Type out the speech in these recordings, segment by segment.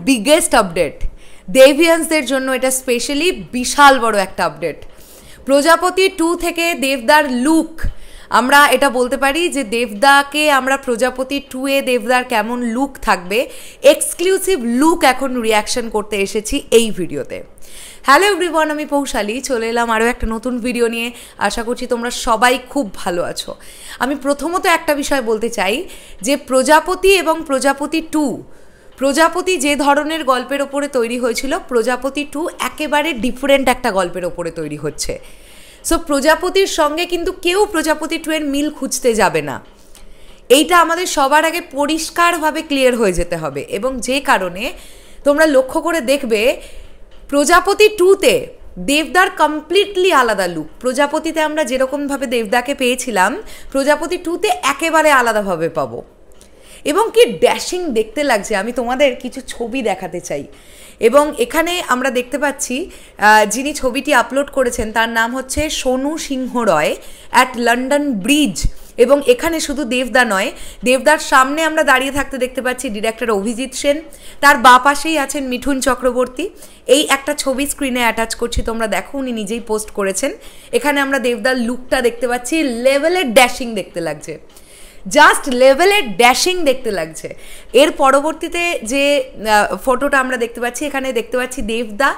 Biggest update দেভিয়ান্সদের জন্য। এটা specially বিশাল বড় একটা আপডেট। প্রজাপতি 2 থেকে দেবদার লুক, আমরা এটা বলতে পারি যে দেবদাকে আমরা প্রজাপতি 2 এ দেবদার কেমন লুক থাকবে এক্সক্লুসিভ লুক এখন রিয়াকশন করতে এসেছি এই ভিডিওতে। হ্যালো এভরিওয়ান, আমি পৌশালী চলে এলাম আরও একটা নতুন ভিডিও নিয়ে। আশা করছি তোমরা সবাই খুব ভালো আছো। আমি প্রথমত একটা বিষয় বলতে চাই যে প্রজাপতি এবং প্রজাপতি 2, প্রজাপতি যে ধরনের গল্পের ওপরে তৈরি হয়েছিল, প্রজাপতি 2 একেবারে ডিফারেন্ট একটা গল্পের ওপরে তৈরি হচ্ছে। সো প্রজাপতির সঙ্গে কিন্তু কেউ প্রজাপতি 2 এর মিল খুঁজতে যাবে না, এইটা আমাদের সবার আগে পরিষ্কারভাবে ক্লিয়ার হয়ে যেতে হবে। এবং যে কারণে তোমরা লক্ষ্য করে দেখবে প্রজাপতি 2-তে দেবদার কমপ্লিটলি আলাদা লুক। প্রজাপতিতে আমরা যেরকমভাবে দেবদাকে পেয়েছিলাম, প্রজাপতি 2-তে একেবারে আলাদাভাবে পাবো। এবং কি ড্যাশিং দেখতে লাগছে, আমি তোমাদের কিছু ছবি দেখাতে চাই। এবং এখানে আমরা দেখতে পাচ্ছি যিনি ছবিটি আপলোড করেছেন তার নাম হচ্ছে সোনু সিংহ রয় অ্যাট লন্ডন ব্রিজ। এবং এখানে শুধু দেবদা নয়, দেবদার সামনে আমরা দাঁড়িয়ে থাকতে দেখতে পাচ্ছি ডিরেক্টর অভিজিৎ সেন, তার বাঁ পাশেই আছেন মিঠুন চক্রবর্তী। এই একটা ছবি স্ক্রিনে অ্যাটাচ করছি, তোমরা দেখো, উনি নিজেই পোস্ট করেছেন। এখানে আমরা দেবদার লুকটা দেখতে পাচ্ছি, লেভেলের ড্যাশিং দেখতে লাগছে, জাস্ট লেভেলের ড্যাশিং দেখতে লাগছে। এর পরবর্তীতে যে ফটোটা আমরা দেখতে পাচ্ছি, এখানে দেখতে পাচ্ছি দেবদা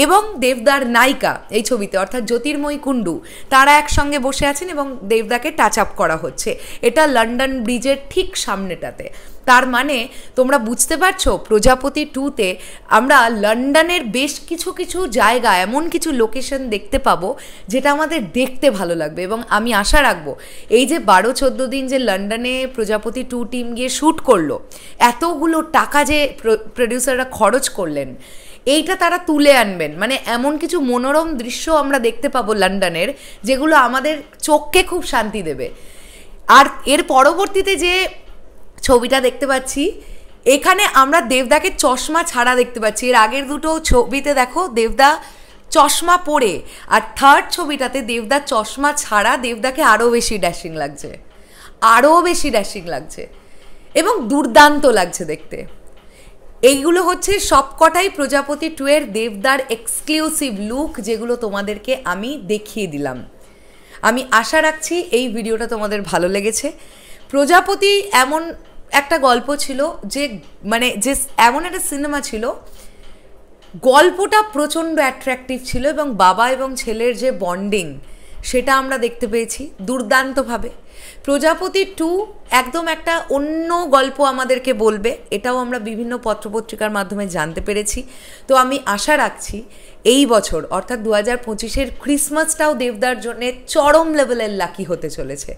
এবং দেবদার নায়িকা এই ছবিতে, অর্থাৎ জ্যোতির্ময়ী কুণ্ডু, তারা একসঙ্গে বসে আছেন এবং দেবদাকে টাচ আপ করা হচ্ছে। এটা লন্ডন ব্রিজের ঠিক সামনেটাতে। তার মানে তোমরা বুঝতে পারছো প্রজাপতি 2-তে আমরা লন্ডনের বেশ কিছু জায়গা, এমন কিছু লোকেশন দেখতে পাবো যেটা আমাদের দেখতে ভালো লাগবে। এবং আমি আশা রাখবো এই যে 12-14 দিন যে লন্ডনে প্রজাপতি 2 টিম গিয়ে শ্যুট করলো, এতগুলো টাকা যে প্রডিউসাররা খরচ করলেন, এইটা তারা তুলে আনবেন। মানে এমন কিছু মনোরম দৃশ্য আমরা দেখতে পাবো লন্ডনের, যেগুলো আমাদের চোখকে খুব শান্তি দেবে। আর এর পরবর্তীতে যে ছবিটা দেখতে পাচ্ছি, এখানে আমরা দেবদাকে চশমা ছাড়া দেখতে পাচ্ছি। এর আগের দুটো ছবিতে দেখো দেবদা চশমা পরে, আর থার্ড ছবিটাতে দেবদা চশমা ছাড়া দেবদাকে আরও বেশি ড্যাশিং লাগছে, আরও বেশি ড্যাশিং লাগছে এবং দুর্দান্ত লাগছে দেখতে। এইগুলো হচ্ছে সবকটাই প্রজাপতি 2 এর দেবদার এক্সক্লুসিভ লুক, যেগুলো তোমাদেরকে আমি দেখিয়ে দিলাম। আমি আশা রাখছি এই ভিডিওটা তোমাদের ভালো লেগেছে। প্রজাপতি এমন একটা গল্প ছিল যে এমন একটা সিনেমা ছিল, গল্পটা প্রচণ্ড অ্যাট্রাকটিভ ছিল এবং বাবা এবং ছেলের যে বন্ডিং, সেটা আমরা দেখতে পেয়েছি দুর্দান্তভাবে। প্রজাপতি 2 একদম একটা অন্য গল্প আমাদেরকে বলবে, এটাও আমরা বিভিন্ন পত্রপত্রিকার মাধ্যমে জানতে পেরেছি। তো আমি আশা রাখছি এই বছর অর্থাৎ 2025-এর ক্রিসমাসটাও দেবদার জন্য চরম লেভেলের লাকি হতে চলেছে।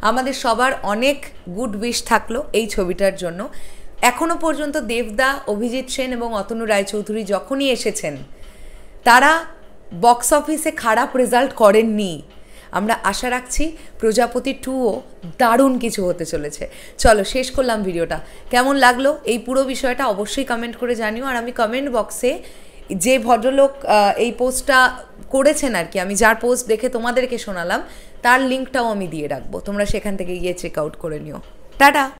আমাদের সবার অনেক গুড উইশ থাকলো এই ছবিটার জন্য। এখনও পর্যন্ত দেবদা, অভিজিৎ সেন এবং অতনু রায়চৌধুরী যখনই এসেছেন, তারা বক্স অফিসে খারাপ রেজাল্ট করেননি। আমরা আশা রাখছি প্রজাপতি 2ও দারুণ কিছু হতে চলেছে। চলো শেষ করলাম ভিডিওটা। কেমন লাগলো এই পুরো বিষয়টা অবশ্যই কমেন্ট করে জানিও। আর আমি কমেন্ট বক্সে যে ভদ্রলোক এই পোস্টটা করেছেন আর কি, আমি যার পোস্ট দেখে তোমাদেরকে শোনালাম, তার লিঙ্কটাও আমি দিয়ে রাখবো, তোমরা সেখান থেকে গিয়ে চেক আউট করে নিও। টাটা।